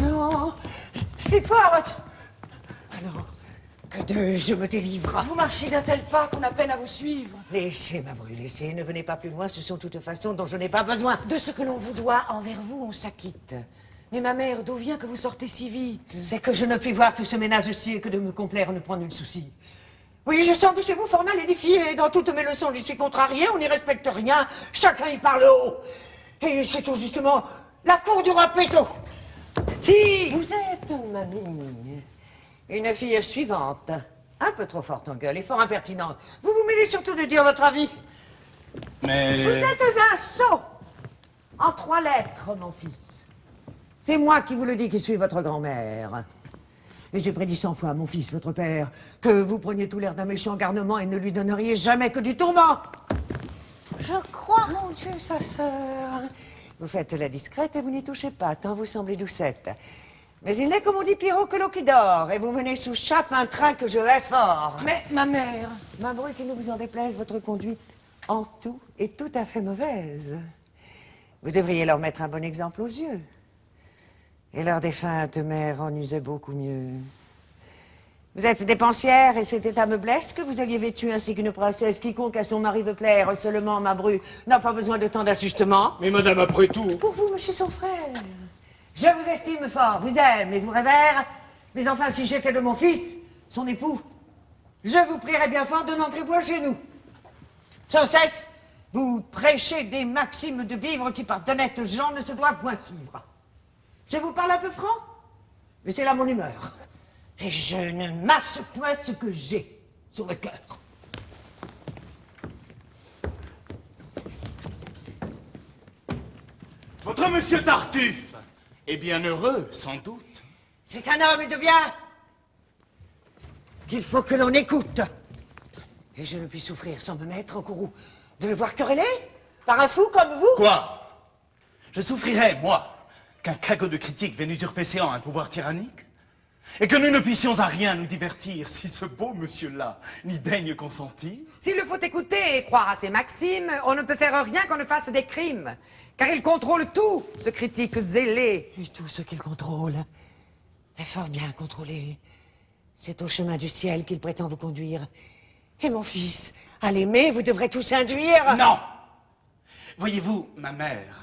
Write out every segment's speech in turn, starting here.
Non, flippante. Alors, que je me délivre. Vous marchez d'un tel pas qu'on a peine à vous suivre. Laissez, ma Bru, laissez. Ne venez pas plus loin, ce sont toutes façons dont je n'ai pas besoin. De ce que l'on vous doit envers vous, on s'acquitte. Mais ma mère, d'où vient que vous sortez si vite? C'est que je ne puis voir tout ce ménage-ci et que de me complaire ne prend nul souci. Oui, je sens que chez vous, formel édifié. Dans toutes mes leçons, j'y suis contrarié, on n'y respecte rien. Chacun y parle haut. Et c'est tout justement la cour du roi Péto. Si vous êtes, mamie, une fille suivante, un peu trop forte en gueule et fort impertinente. Vous vous mêlez surtout de dire votre avis. Mais... Vous êtes un sot. En 3 lettres, mon fils. C'est moi qui vous le dis, qui suis votre grand-mère. Et j'ai prédit 100 fois à mon fils, votre père, que vous preniez tout l'air d'un méchant garnement et ne lui donneriez jamais que du tourment. Je crois. Mon Dieu, sa sœur. Vous faites la discrète et vous n'y touchez pas, tant vous semblez doucette. Mais il n'est, comme on dit, Pierrot, que l'eau qui dort, et vous menez sous chape un train que je hais fort. Mais ma mère... Ma Bru, qu'il ne vous en déplaise, votre conduite, en tout, est tout à fait mauvaise. Vous devriez leur mettre un bon exemple aux yeux. Et leur défunte mère en usait beaucoup mieux. Vous êtes dépensière et c'était à meublesse que vous alliez vêtue ainsi qu'une princesse. Quiconque à son mari veut plaire seulement, ma Bru, n'a pas besoin de tant d'ajustements. Mais madame, après tout... Pour vous, monsieur son frère, je vous estime fort, vous aime et vous révère. Mais enfin, si j'étais de mon fils, son époux, je vous prierais bien fort de n'entrer point chez nous. Sans cesse, vous prêchez des maximes de vivre qui par d'honnêtes gens ne se doivent point suivre. Je vous parle un peu franc, mais c'est là mon humeur. Et je ne mâche point ce que j'ai sur le cœur. Votre monsieur Tartuffe est bien heureux, sans doute. C'est un homme de bien qu'il faut que l'on écoute. Et je ne puis souffrir sans me mettre en courroux de le voir quereller par un fou comme vous. Quoi? Je souffrirais, moi, qu'un cagot de critique vienne usurper séant un pouvoir tyrannique? Et que nous ne puissions à rien nous divertir si ce beau monsieur-là n'y daigne consentir? S'il le faut écouter et croire à ses maximes, on ne peut faire rien qu'on ne fasse des crimes. Car il contrôle tout, ce critique zélé. Et tout ce qu'il contrôle est fort bien contrôlé. C'est au chemin du ciel qu'il prétend vous conduire. Et mon fils, à l'aimer, vous devrez tous induire... Non! Voyez-vous, ma mère,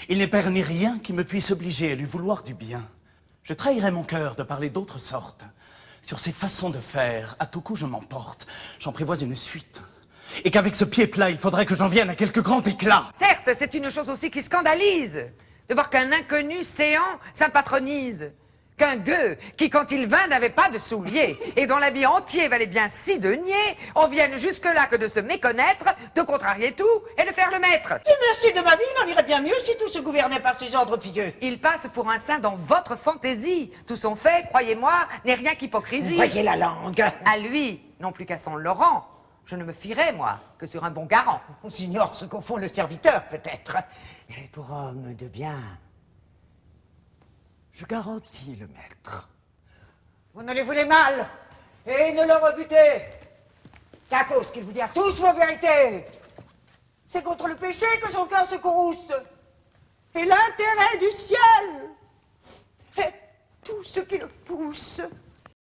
il n'est permis rien qui me puisse obliger à lui vouloir du bien. Je trahirais mon cœur de parler d'autre sorte. Sur ces façons de faire, à tout coup je m'emporte. J'en prévois une suite. Et qu'avec ce pied plat, il faudrait que j'en vienne à quelque grand éclat. Certes, c'est une chose aussi qui scandalise, de voir qu'un inconnu séant s'impatronise. Qu'un gueux, qui quand il vint n'avait pas de souliers, et dont l'habit entier valait bien 6 deniers, on vienne jusque-là que de se méconnaître, de contrarier tout, et de faire le maître. Et merci de ma vie, il en irait bien mieux si tout se gouvernait par ses ordres pieux. Il passe pour un saint dans votre fantaisie. Tout son fait, croyez-moi, n'est rien qu'hypocrisie. Voyez la langue. À lui, non plus qu'à son Laurent, je ne me fierais, moi, que sur un bon garant. On s'ignore ce qu'au fond le serviteur, peut-être. Et pour homme de bien, je garantis le maître. Vous ne les voulez mal, et ne le rebutez qu'à cause qu'il vous dira tous vos vérités. C'est contre le péché que son cœur se courrouce. Et l'intérêt du ciel. Et tout ce qui le pousse